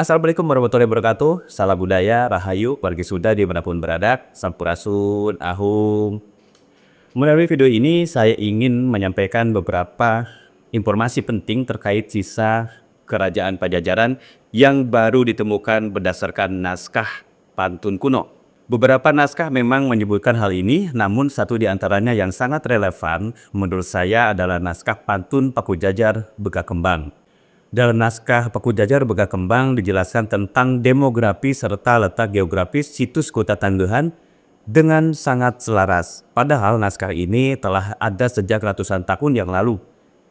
Assalamualaikum warahmatullahi wabarakatuh. Salam budaya, rahayu, wargi Sunda dimanapun berada. Sampurasun, ahung. Melalui video ini saya ingin menyampaikan beberapa informasi penting terkait sisa kerajaan Pajajaran yang baru ditemukan berdasarkan naskah pantun kuno. Beberapa naskah memang menyebutkan hal ini, namun satu di antaranya yang sangat relevan menurut saya adalah naskah pantun Paku Jajar Beka Kembang. Dalam naskah Paku Jajar Beka Kembang dijelaskan tentang demografi serta letak geografis situs Kota Tangguhan dengan sangat selaras. Padahal naskah ini telah ada sejak ratusan tahun yang lalu.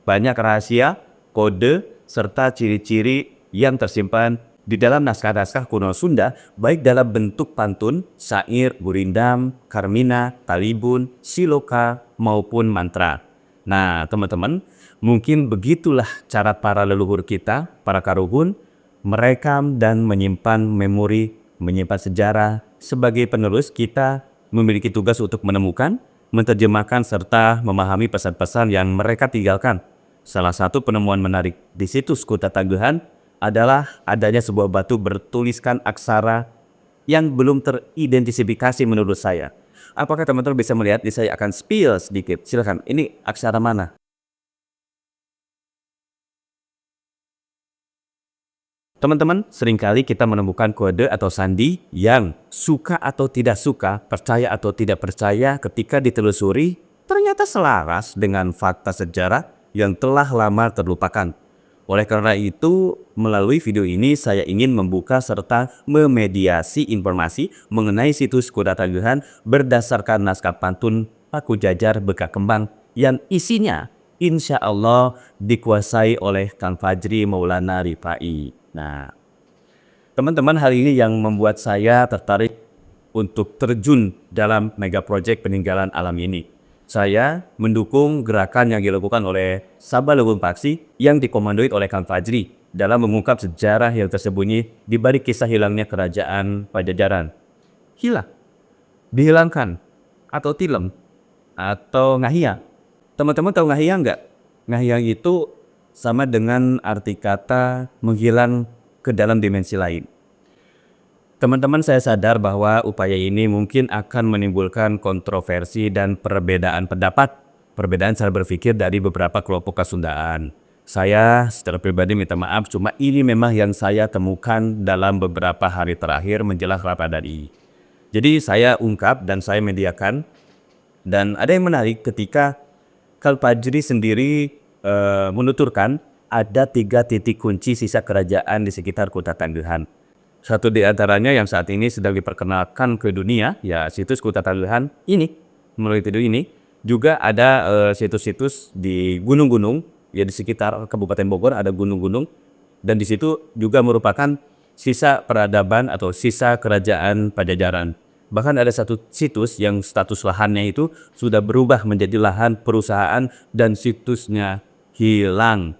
Banyak rahasia, kode, serta ciri-ciri yang tersimpan di dalam naskah-naskah kuno Sunda, baik dalam bentuk pantun, syair, gurindam, karmina, talibun, siloka, maupun mantra. Nah, teman-teman, mungkin begitulah cara para leluhur kita, para karuhun, merekam dan menyimpan memori, menyimpan sejarah. Sebagai penerus, kita memiliki tugas untuk menemukan, menerjemahkan, serta memahami pesan-pesan yang mereka tinggalkan. Salah satu penemuan menarik di situs Kota Tangguhan adalah adanya sebuah batu bertuliskan aksara yang belum teridentifikasi menurut saya. Apakah teman-teman bisa melihat? Saya akan spill sedikit. Silakan. Ini aksara mana? Teman-teman, seringkali kita menemukan kode atau sandi yang suka atau tidak suka, percaya atau tidak percaya ketika ditelusuri, ternyata selaras dengan fakta sejarah yang telah lama terlupakan. Oleh karena itu, melalui video ini saya ingin membuka serta memediasi informasi mengenai situs Kota Tangguhan berdasarkan naskah pantun Paku Jajar Beka Kembang yang isinya insya Allah dikuasai oleh Kang Fajri Maulana Rifai. Nah, teman-teman, hal ini yang membuat saya tertarik untuk terjun dalam mega project peninggalan alam ini. Saya mendukung gerakan yang dilakukan oleh Sabah Lewung Paksi yang dikomandoi oleh Kang Fajri dalam mengungkap sejarah yang tersembunyi di balik kisah hilangnya kerajaan Pajajaran. Hilang, dihilangkan, atau tilem, atau ngahiyang. Teman-teman tahu ngahiyang nggak? Ngahiyang itu sama dengan arti kata menghilang ke dalam dimensi lain. Teman-teman, saya sadar bahwa upaya ini mungkin akan menimbulkan kontroversi dan perbedaan pendapat, perbedaan cara berpikir dari beberapa kelompok Kasundaan. Saya secara pribadi minta maaf, cuma ini memang yang saya temukan dalam beberapa hari terakhir menjelang Ramadan ini. Jadi saya ungkap dan saya mediakan, dan ada yang menarik ketika Kang Fajri sendiri menuturkan ada 3 titik kunci sisa kerajaan di sekitar Kota Tangguhan. Satu di antaranya yang saat ini sedang diperkenalkan ke dunia, ya situs Kota Tangguhan ini. Melalui video ini juga ada situs-situs di gunung-gunung, ya di sekitar Kabupaten Bogor ada gunung-gunung, dan di situ juga merupakan sisa peradaban atau sisa kerajaan Pajajaran. Bahkan ada satu situs yang status lahannya itu sudah berubah menjadi lahan perusahaan dan situsnya hilang.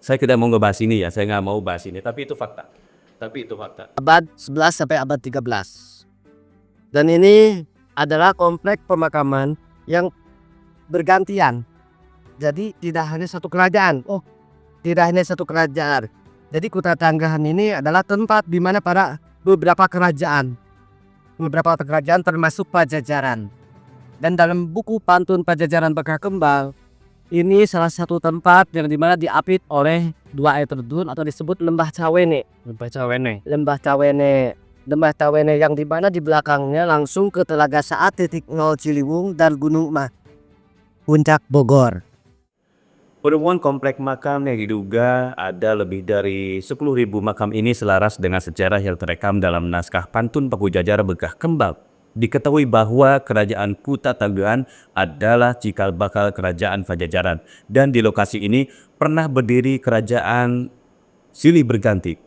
Saya tidak mau ngebahas ini ya, saya nggak mau bahas ini, tapi itu fakta. Abad 11 sampai abad 13. Dan ini adalah kompleks pemakaman yang bergantian. Jadi tidak hanya satu kerajaan. Tidak hanya satu kerajaan. Jadi Kota Tangguhan ini adalah tempat di mana beberapa kerajaan termasuk Pajajaran. Dan dalam buku pantun Pajajaran Beka Kembang, ini salah satu tempat yang dimana diapit oleh 2 air terjun atau disebut Lembah Cawene. Lembah Cawene yang dimana di belakangnya langsung ke Telaga Saat titik 0 Ciliwung dan Gunung Mah, Puncak Bogor. Penemuan komplek makam yang diduga ada lebih dari 10.000 makam ini selaras dengan sejarah yang terekam dalam naskah pantun Paku Jajar Beka Kembang. Diketahui bahwa kerajaan Kota Tangguhan adalah cikal bakal kerajaan Pajajaran, dan di lokasi ini pernah berdiri kerajaan silih berganti.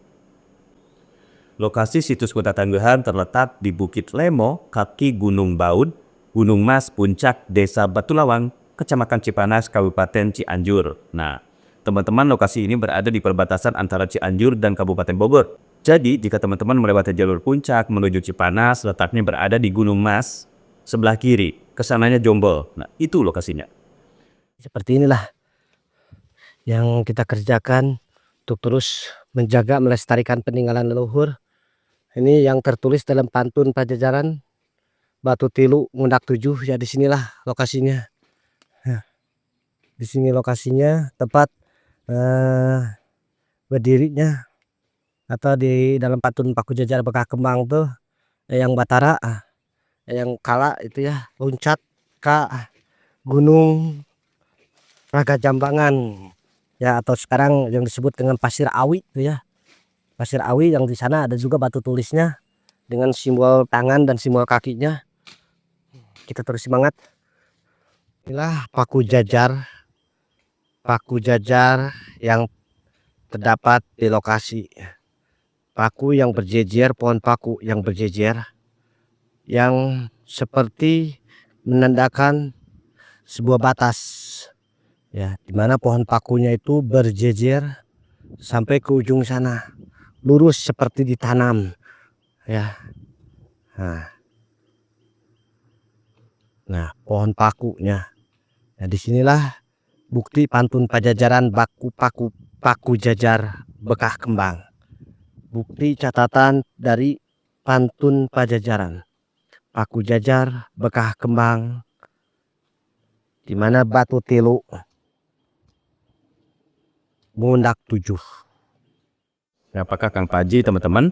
Lokasi situs Kota Tangguhan terletak di Bukit Lemo, kaki Gunung Baud, Gunung Mas, Puncak, Desa Batulawang, Kecamatan Cipanas, Kabupaten Cianjur. Nah, teman-teman, lokasi ini berada di perbatasan antara Cianjur dan Kabupaten Bogor. Jadi, jika teman-teman melewati jalur puncak menuju Cipanas, letaknya berada di Gunung Mas, sebelah kiri, kesananya Jombol. Nah, itu lokasinya. Seperti inilah yang kita kerjakan untuk terus menjaga melestarikan peninggalan leluhur. Ini yang tertulis dalam pantun Pajajaran, Batu Tilu Ngundak 7. Ya di sinilah lokasinya. Nah, di sini lokasinya tempat berdirinya atau di dalam pantun Paku Jajar Bekah Kembang tuh Eyang Batara, Eyang Kala itu ya loncat ke Gunung Raga Jambangan ya, atau sekarang yang disebut dengan Pasir Awi itu ya. Pasir Awi yang di sana ada juga batu tulisnya dengan simbol tangan dan simbol kakinya. Kita terus semangat. Inilah Paku Jajar. Paku Jajar yang terdapat di lokasi. Paku yang berjejer, pohon paku yang berjejer yang seperti menandakan sebuah batas ya, dimana pohon pakunya itu berjejer sampai ke ujung sana, lurus seperti ditanam ya. Nah, pohon pakunya. Nah, disinilah bukti pantun Pajajaran Paku Jajar Bekah Kembang. Bukti catatan dari pantun Pajajaran Paku Jajar Bekah Kembang, di mana Batu Tilu Ngundak 7. Apakah Kang Fajri, teman-teman?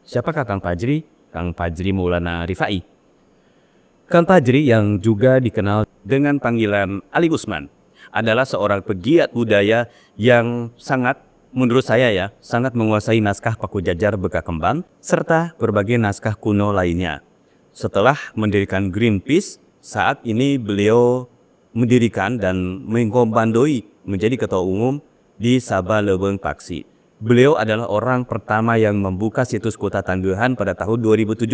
Siapakah Kang Fajri? Kang Fajri Maulana Rifai. Kang Fajri yang juga dikenal dengan panggilan Ali Usman adalah seorang pegiat budaya yang sangat, menurut saya ya, sangat menguasai naskah Paku Jajar Bekah Kembang serta berbagai naskah kuno lainnya. Setelah mendirikan Greenpeace, saat ini beliau mendirikan dan mengkomandoi menjadi ketua umum di Sabah Leuweung Paksi. Beliau adalah orang pertama yang membuka situs Kota Tangguhan pada tahun 2017.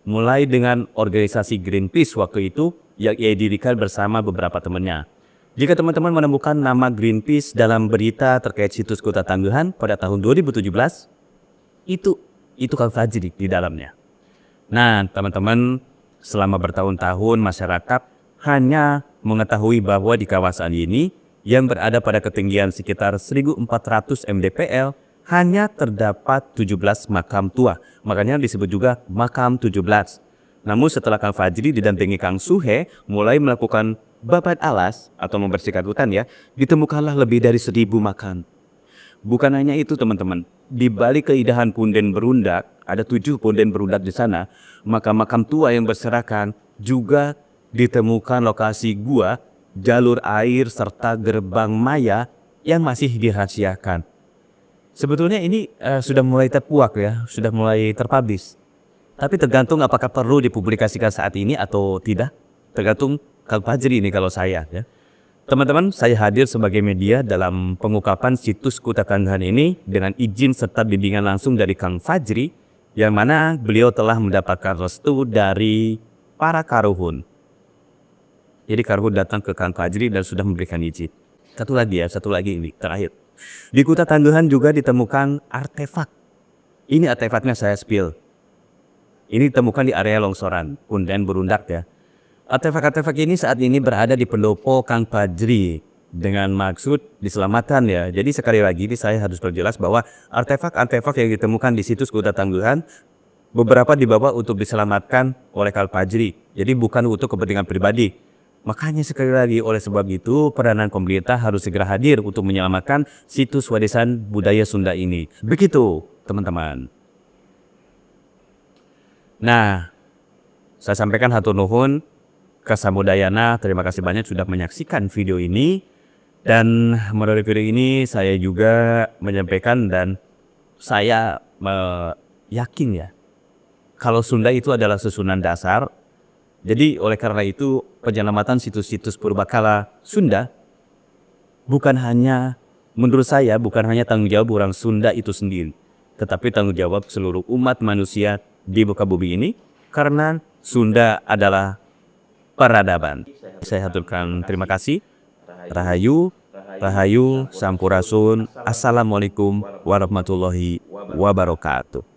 Mulai dengan organisasi Greenpeace waktu itu yang ia dirikan bersama beberapa temannya. Jika teman-teman menemukan nama Greenpeace dalam berita terkait situs Kota Tangguhan pada tahun 2017, itu Kang Fajri di dalamnya. Nah, teman-teman, selama bertahun-tahun masyarakat hanya mengetahui bahwa di kawasan ini yang berada pada ketinggian sekitar 1400 mdpl hanya terdapat 17 makam tua. Makanya disebut juga makam 17. Namun setelah Kang Fajri didampingi Kang Suhe mulai melakukan babat alas atau membersihkan hutan ya, ditemukanlah lebih dari 1000 makam. Bukan hanya itu teman-teman, di balik keindahan Punden Berundak, ada 7 Punden Berundak di sana, makam-makam tua yang berserakan juga ditemukan lokasi gua, jalur air serta gerbang maya yang masih dirahasiakan. Sebetulnya ini sudah mulai terkuak ya, sudah mulai terpublish. Tapi tergantung apakah perlu dipublikasikan saat ini atau tidak. Tergantung Kang Fajri ini kalau saya ya. Teman-teman, saya hadir sebagai media dalam pengungkapan situs Kota Tangguhan ini dengan izin serta bimbingan langsung dari Kang Fajri, yang mana beliau telah mendapatkan restu dari para karuhun. Jadi karuhun datang ke Kang Fajri dan sudah memberikan izin. Satu lagi ini terakhir. Di Kota Tangguhan juga ditemukan artefak. Ini artefaknya saya spill. Ini ditemukan di area longsoran Punden Berundak ya. Artefak-artefak ini saat ini berada di pendopo Kang Fajri dengan maksud diselamatkan ya. Jadi sekali lagi ini saya harus perjelas bahwa artefak-artefak yang ditemukan di situs Kota Tangguhan beberapa dibawa untuk diselamatkan oleh Kang Fajri. Jadi bukan untuk kepentingan pribadi. Makanya sekali lagi oleh sebab itu peranan pemerintah harus segera hadir untuk menyelamatkan situs warisan budaya Sunda ini. Begitu teman-teman. Nah, saya sampaikan hatur nuhun ke Samudayana, terima kasih banyak sudah menyaksikan video ini. Dan melalui video ini saya juga menyampaikan dan saya yakin ya, kalau Sunda itu adalah susunan dasar. Jadi oleh karena itu penyelamatan situs-situs purbakala Sunda bukan hanya, menurut saya bukan hanya tanggung jawab orang Sunda itu sendiri, tetapi tanggung jawab seluruh umat manusia di muka bumi ini, karena Sunda adalah peradaban. Saya haturkan terima kasih. Rahayu, Rahayu, Sampurasun. Assalamualaikum warahmatullahi wabarakatuh.